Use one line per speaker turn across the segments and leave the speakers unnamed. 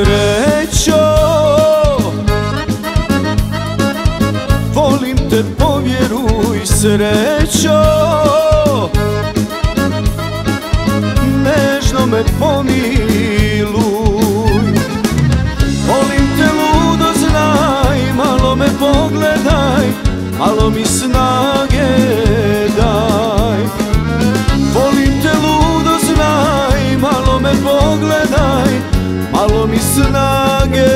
Srećo, volim te, povjeruj. Srećo, nežno me pomiluj. Volim te ludo, znaj, malo me pogledaj, malo mi snage daj. Volim te ludo, znaj, malo me pogledaj, malo mi snage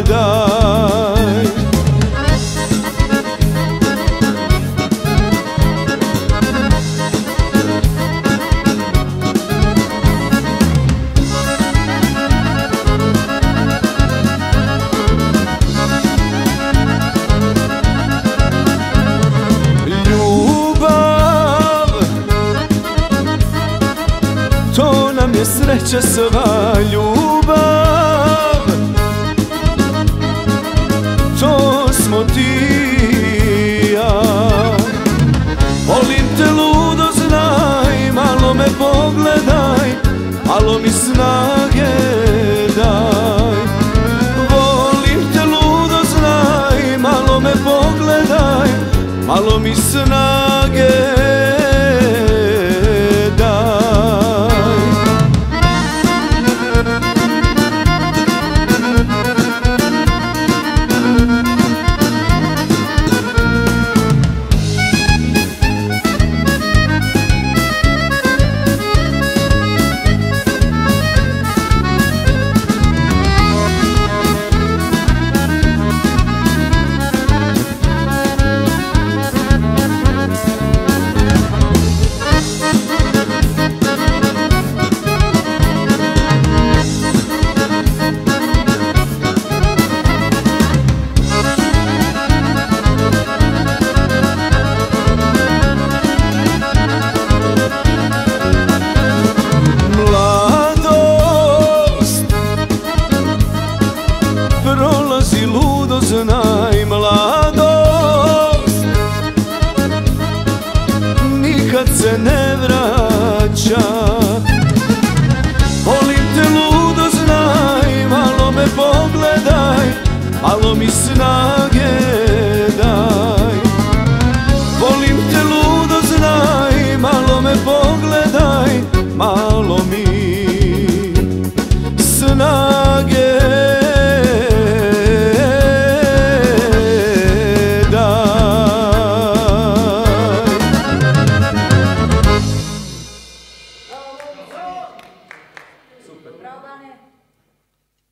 daj. Ljubav, to nam je sreća sva. Ljubav, to smo ti i ja. Volim te ludo, znaj, malo me pogledaj, malo mi snage daj. Volim te ludo, znaj, malo me pogledaj, malo mi snage daj. Prolazi ludo, znaj, mladost nikad se ne vraća. Volim te ludo, znaj, malo me pogledaj, malo mi snage